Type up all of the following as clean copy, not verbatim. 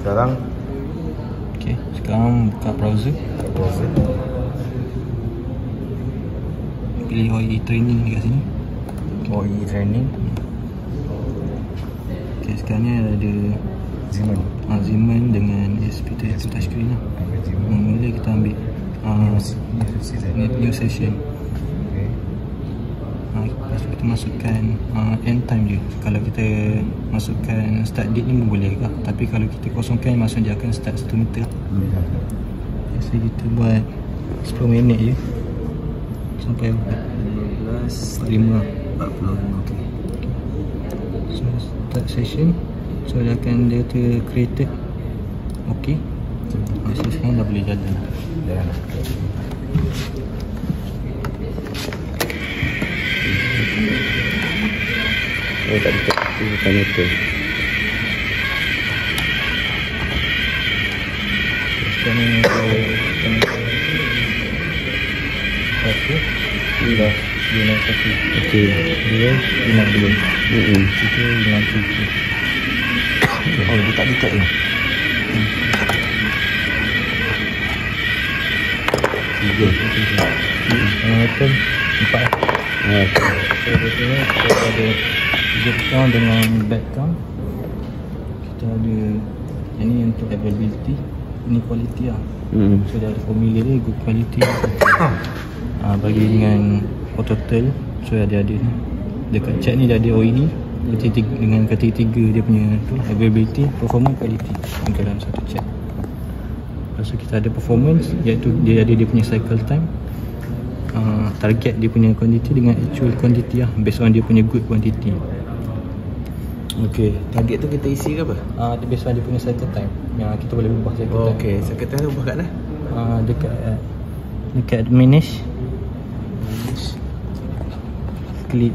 Sekarang Okay, sekarang buka browser. Pilih OE training dekat sini. OE training. Okay, sekarang ni ada Ziman dengan SPT touchscreen lah. Mula kita ambil new session. Lepas tu kita masukkan end time je. Kalau kita masukkan start date ni pun boleh kah? Tapi kalau kita kosongkan, maksud dia akan start 1 meter. Biasa kita buat 10 minit je sampai 15.45. Okay. So start session. So dia akan created. Okay. So sekarang dah boleh jalan. Oh, tak dekat. Ini bukan meter. Sekarang ni satu. Dah 51. Okey. 2, 52. 3, 57. Oh, dia tak dekat ni. 3. Macam 4. So di sini kita ada good count dengan bad count. Kita ada yang ni untuk availability, ini quality lah. So dia ada formula dia, good quality. Bagi dengan total, so ada ni dekat chat ni dia ada OED dengan ketiga dia punya tu, availability, performance, quality untuk dalam satu chat. Lepas tu kita ada performance, iaitu dia ada dia punya cycle time, target dia punya quantity dengan actual quantity lah, based on dia punya good quantity. Okey, target tu kita isi ke apa? Dia based on dia punya cycle time. Yang kita boleh ubah cycle time. Okey, cycle time tu ubah kat mana? Dekat manage. Klik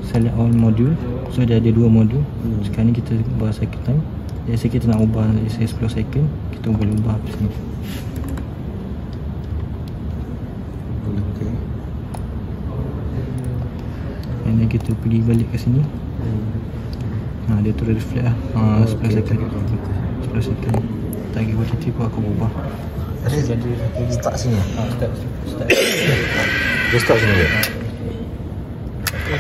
select all module. So dia ada 2 modul. Sekarang ni kita ubah cycle time. Biasa kita nak ubah 10 second, kita boleh ubah kat sini. Okey. Dan kita pergi balik ke sini. Dia terus reflect lah. 10 second. 10 second. Target quantity pun aku ubah. Ada start sini. Start. Dia start sini ke? Dia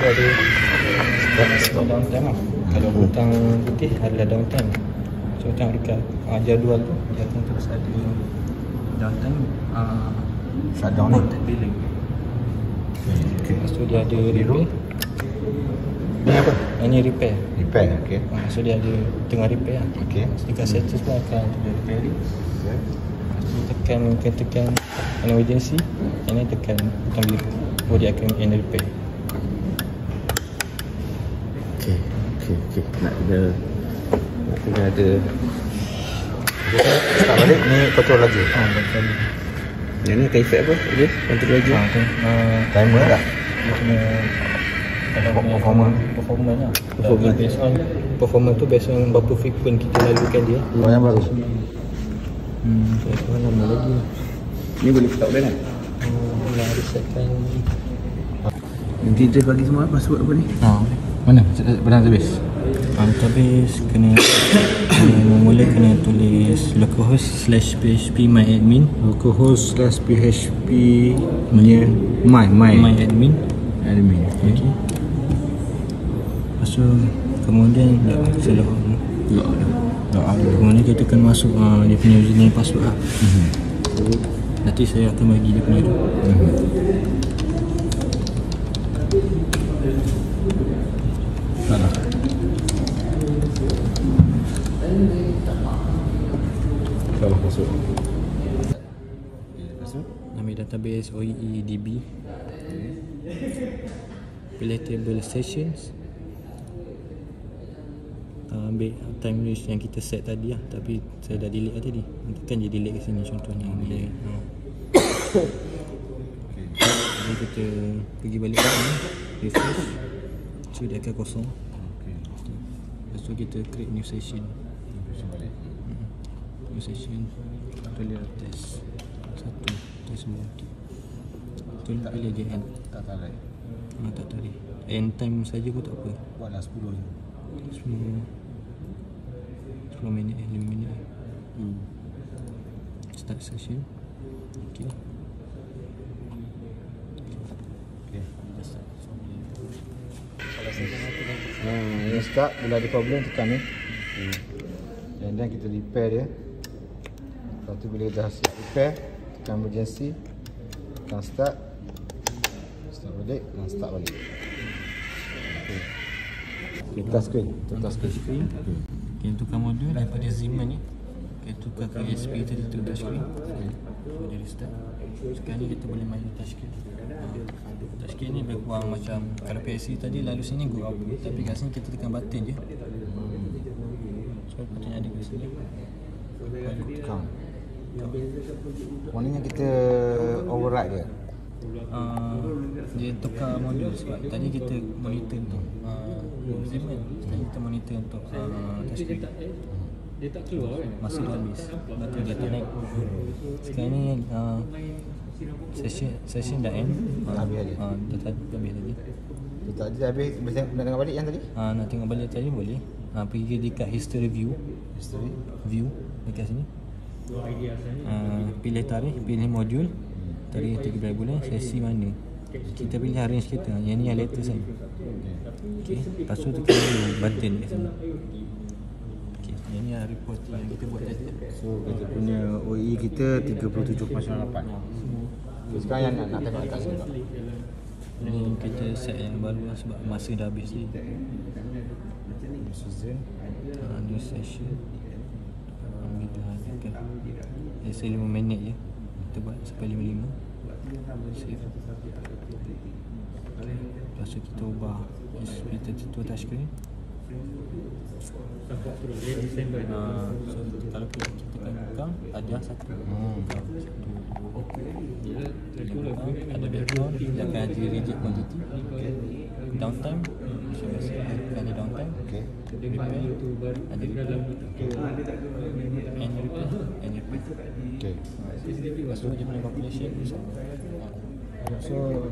ada stop downtime lah. Kalau hutang putih adalah downtime. So tengok dekat jadual tu, dia akan terus ada downtime, Shutdown ni. billing. Okey. Lepas tu dia ada repair. Ni apa? Ini repair. Repair. Okey. So dia ada tengah repair lah. Okey. Dekat status pun akan ada repairing. Tekan emergency. Ini tekan hutang bilik. Dia akan repair. Okey. Nak kena ada. Start balik ni control laju. Betul. Yang ni akan efek apa? Dia control laju. Timer tak? Dia punya performance lah. Performance tu based on berapa frequent kita lalukan dia. Yang baru. Sekarang lama lagi. Ni boleh stop dah kan? Nak resetkan. Nanti dia bagi semua password apa ni? Mana? Benang habis. Database kena mula kena tulis localhost/php myadmin. Localhost/php myadmin. Okey. Lepas tu kemudian kemudian kita akan masuk dia punya username password lah. Nanti saya akan bagi dia punya tu. Salah masuk. Ambil database OEDB. Pilih table sessions. Ambil time range yang kita set tadi lah, tapi saya dah delete lah tadi. Tekan je delete kat sini contohnya. Jadi kita pergi balik ke sini, refresh. So dia akan kosong. Lepas tu kita create new session. New session. Kita lihat test 1, test 2. Betul, pilih je end. Tak tarik. Tak tarik. End time saja pun tak apa. Buatlah 10 ni. 10 minit, 5 minit. start session. Okay. Ini start, bila ada problem tekan ni. Dan kita repair dia. Lepas tu bila dah siap repair, tekan emergency, tekan start balik, dan start balik. Okay, touchscreen. Touchscreen. Okay, tukar modul daripada Zeman ni. Okay, tukar ke SP tadi tu touchscreen. So dia restart. Sekarang ni kita boleh main touchscreen. Touchscreen ni lebih kurang macam kalau PSC tadi lalu sini go output, tapi kat sini kita tekan button je. So button ada kat sini. Tekan. Maknanya kita override dia. Dia tukar modul sebab tadi kita monitor untuk Zeman, sekarang kita monitor untuk touchscreen. Dia tak keluar kan? Masa dah habis. Lepas tu dia tak naik. Sekarang ni session dah end. Dah habis tadi. Dah habis tadi. Tadi habis, nak tengok balik yang tadi? Nak tengok balik tadi boleh. Pergi dekat history view. History View dekat sini. Pilih tarikh, pilih modul. Tarikh 13 bulan, sesi mana. Kita pilih range kita. Yang ni yang latest kan. Okay. Lepas tu tekan button kat sini. Yang ni report yang kita buat tadi. So kita punya OE kita 37.98. Okay, sekarang yang nak tengok kat sini. Ni kita set yang baru lah sebab masa dah habis ni. Season New session. Kita hadirkan SL 5 minit je. Kita buat sampai 55. Save. Lepas tu kita ubah kita tutup touchscreen. So kalau kita tekan belakang ada satu. Ada background, dia akan ada reject quantity. Downtime, biasa akan ada downtime. Repair, ada repair. And repair. Okay. Lepas tu dia punya calculation. So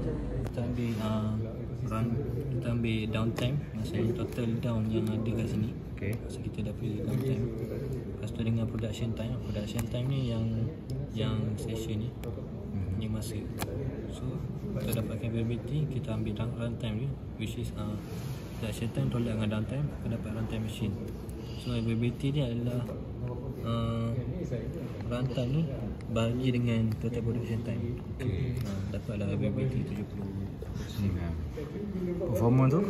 kita ambil kita ambil downtime, maksudnya total down yang ada kat sini. Okay. So kita dah pilih downtime. Lepas tu dengan production time ni yang session ni ni masa. So kita dapatkan availability, kita ambil runtime ni, which is production time tolak dengan downtime, kita dapat runtime machine. So availability dia adalah runtime ni bagi dengan total production time. Dapatlah availability 70. Performance tu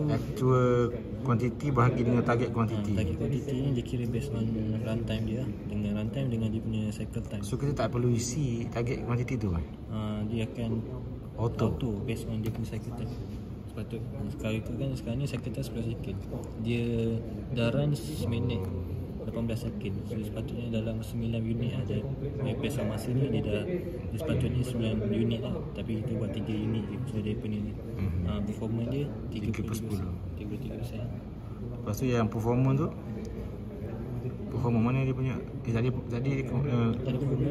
Actual quantity bahagi dengan target quantity. Target quantity ni dia kira based on runtime dia, dengan runtime dengan dia punya cycle time. So kita tak perlu isi target quantity tu kan? Dia akan Auto based on dia punya cycle time. Sepatutnya sekarang ni cycle time 10 second. Dia dah run seminit 18 second. So sepatutnya dalam 9 unit ada. Based on masa ni dia sepatutnya 9 unit lah. Tapi kita buat 3 unit je. So dia punya performance dia 33%. Lepas tu yang performance tu, performance mana dia punya? Tadi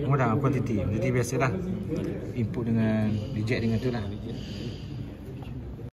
dah quantity biasalah. Input dengan reject dengan tu lah.